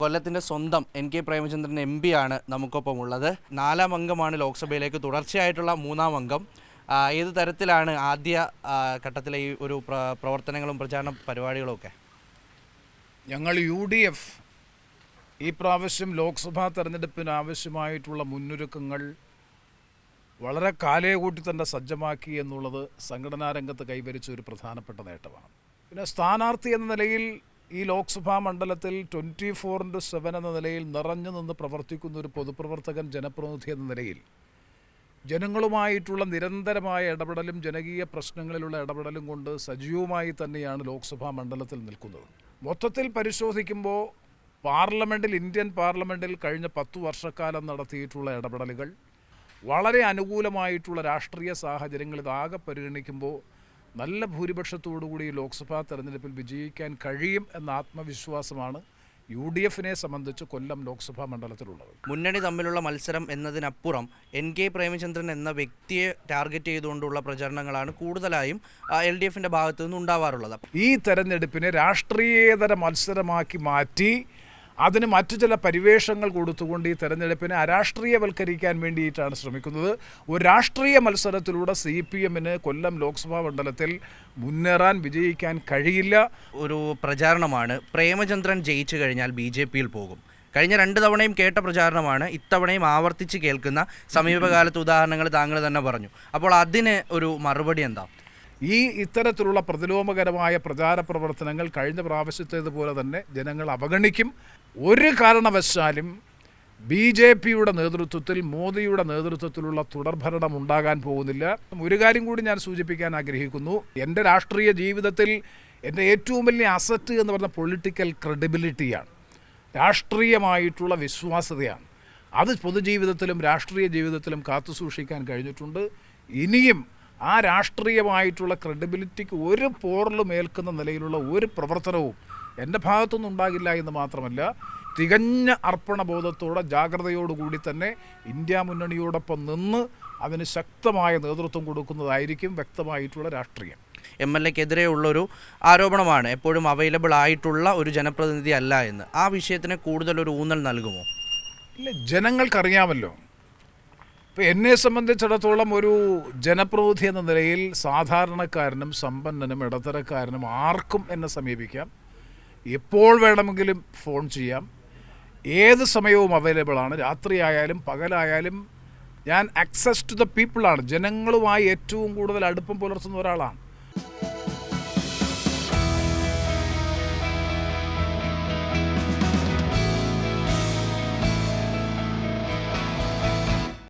കൊല്ലത്തിൻ്റെ സ്വന്തം NK Premachandran MP ആണ് നമുക്കൊപ്പമുള്ളത്. 4-ാം അംഗമാണ് ലോക്സഭയിലേക്ക്, തുടർച്ചയായിട്ടുള്ള 3-ാം അംഗം. ഏത് തരത്തിലാണ് ആദ്യ ഘട്ടത്തിലെ ഈ ഒരു പ്രവർത്തനങ്ങളും പ്രചാരണ പരിപാടികളും ഒക്കെ? ഞങ്ങൾ UDF ഈ പ്രാവശ്യം ലോക്സഭാ തെരഞ്ഞെടുപ്പിന് ആവശ്യമായിട്ടുള്ള മുന്നൊരുക്കങ്ങൾ വളരെ കാലേ കൂട്ടി തന്നെ സജ്ജമാക്കി എന്നുള്ളത് സംഘടനാ രംഗത്ത് കൈവരിച്ച ഒരു പ്രധാനപ്പെട്ട നേട്ടമാണ്. പിന്നെ സ്ഥാനാർത്ഥി എന്ന നിലയിൽ ഈ ലോക്സഭാ മണ്ഡലത്തിൽ 24/7 എന്ന നിലയിൽ നിറഞ്ഞു നിന്ന് പ്രവർത്തിക്കുന്ന ഒരു പൊതുപ്രവർത്തകൻ, ജനപ്രതിനിധി എന്ന നിലയിൽ ജനങ്ങളുമായിട്ടുള്ള നിരന്തരമായ ഇടപെടലും ജനകീയ പ്രശ്നങ്ങളിലുള്ള ഇടപെടലും കൊണ്ട് സജീവമായി തന്നെയാണ് ലോക്സഭാ മണ്ഡലത്തിൽ നിൽക്കുന്നത്. മൊത്തത്തിൽ പരിശോധിക്കുമ്പോൾ ഇന്ത്യൻ പാർലമെൻറ്റിൽ കഴിഞ്ഞ 10 വർഷക്കാലം നടത്തിയിട്ടുള്ള ഇടപെടലുകൾ വളരെ അനുകൂലമായിട്ടുള്ള രാഷ്ട്രീയ സാഹചര്യങ്ങൾ ഇതാകെ പരിഗണിക്കുമ്പോൾ നല്ല ഭൂരിപക്ഷത്തോടുകൂടി ലോക്സഭാ തെരഞ്ഞെടുപ്പിൽ വിജയിക്കാൻ കഴിയും എന്ന ആത്മവിശ്വാസമാണ് UDFനെ സംബന്ധിച്ച് കൊല്ലം ലോക്സഭാ മണ്ഡലത്തിലുള്ളത്. മുന്നണി തമ്മിലുള്ള മത്സരം എന്നതിനപ്പുറം NK പ്രേമചന്ദ്രൻ എന്ന വ്യക്തിയെ ടാർഗറ്റ് ചെയ്തുകൊണ്ടുള്ള പ്രചരണങ്ങളാണ് കൂടുതലായും LDFിൻ്റെ ഭാഗത്തു നിന്ന് ഉണ്ടാവാറുള്ളത്. ഈ തെരഞ്ഞെടുപ്പിനെ രാഷ്ട്രീയേതര മത്സരമാക്കി മാറ്റി അതിന് മറ്റു ചില പരിവേഷങ്ങൾ കൊടുത്തുകൊണ്ട് ഈ തെരഞ്ഞെടുപ്പിനെ അരാഷ്ട്രീയവൽക്കരിക്കാൻ വേണ്ടിയിട്ടാണ് ശ്രമിക്കുന്നത്. ഒരു രാഷ്ട്രീയ മത്സരത്തിലൂടെ CPMന് കൊല്ലം ലോക്സഭാ മണ്ഡലത്തിൽ മുന്നേറാൻ, വിജയിക്കാൻ കഴിയില്ല. ഒരു പ്രചാരണമാണ് പ്രേമചന്ദ്രൻ ജയിച്ചു കഴിഞ്ഞാൽ BJPയിൽ പോകും. കഴിഞ്ഞ 2 തവണയും കേട്ട പ്രചാരണമാണ്, ഇത്തവണയും ആവർത്തിച്ച് കേൾക്കുന്ന സമീപകാലത്ത് ഉദാഹരണങ്ങൾ താങ്കൾ തന്നെ പറഞ്ഞു. അപ്പോൾ അതിന് ഒരു മറുപടി എന്താ? ഇത്തരത്തിലുള്ള പ്രതിലോമകരമായ പ്രചാര പ്രവർത്തനങ്ങൾ കഴിഞ്ഞ പ്രാവശ്യത്തേതുപോലെ തന്നെ ജനങ്ങൾ അവഗണിക്കും. ഒരു കാരണവശാലും BJPയുടെ നേതൃത്വത്തിൽ, മോദിയുടെ നേതൃത്വത്തിലുള്ള തുടർഭരണം ഉണ്ടാകാൻ പോകുന്നില്ല. ഒരു കാര്യം കൂടി ഞാൻ സൂചിപ്പിക്കാൻ ആഗ്രഹിക്കുന്നു. എൻ്റെ രാഷ്ട്രീയ ജീവിതത്തിൽ എൻ്റെ ഏറ്റവും വലിയ അസറ്റ് എന്ന് പറഞ്ഞ പൊളിറ്റിക്കൽ ക്രെഡിബിലിറ്റിയാണ്, രാഷ്ട്രീയമായിട്ടുള്ള വിശ്വാസ്യതയാണ്. അത് പൊതുജീവിതത്തിലും രാഷ്ട്രീയ ജീവിതത്തിലും കാത്തുസൂക്ഷിക്കാൻ കഴിഞ്ഞിട്ടുണ്ട്. ഇനിയും ആ രാഷ്ട്രീയമായിട്ടുള്ള ക്രെഡിബിലിറ്റിക്ക് ഒരു പോറലും ഏൽക്കുന്ന നിലയിലുള്ള ഒരു പ്രവർത്തനവും എൻ്റെ ഭാഗത്തൊന്നും ഉണ്ടാകില്ല എന്ന് മാത്രമല്ല, തികഞ്ഞ അർപ്പണബോധത്തോടെ ജാഗ്രതയോടുകൂടി തന്നെ ഇന്ത്യ മുന്നണിയോടൊപ്പം നിന്ന് അതിന് ശക്തമായ നേതൃത്വം കൊടുക്കുന്നതായിരിക്കും വ്യക്തമായിട്ടുള്ള രാഷ്ട്രീയം. MLAക്കെതിരെയുള്ളൊരു ആരോപണമാണ് എപ്പോഴും അവൈലബിൾ ആയിട്ടുള്ള ഒരു ജനപ്രതിനിധി അല്ല എന്ന്. ആ വിഷയത്തിന് കൂടുതലൊരു ഊന്നൽ നൽകുമോ? ഇല്ല, ജനങ്ങൾക്കറിയാമല്ലോ. ഇപ്പോൾ എന്നെ സംബന്ധിച്ചിടത്തോളം ഒരു ജനപ്രതിനിധി എന്ന നിലയിൽ സാധാരണക്കാരനും സമ്പന്നനും ഇടത്തരക്കാരനും ആർക്കും എന്നെ സമീപിക്കാം, എപ്പോൾ വേണമെങ്കിലും ഫോൺ ചെയ്യാം, ഏത് സമയവും അവൈലബിളാണ്. രാത്രിയായാലും പകലായാലും ഞാൻ ആക്സസ് ടു ദ പീപ്പിളാണ്. ജനങ്ങളുമായി ഏറ്റവും കൂടുതൽ അടുപ്പം പുലർത്തുന്ന ഒരാളാണ്.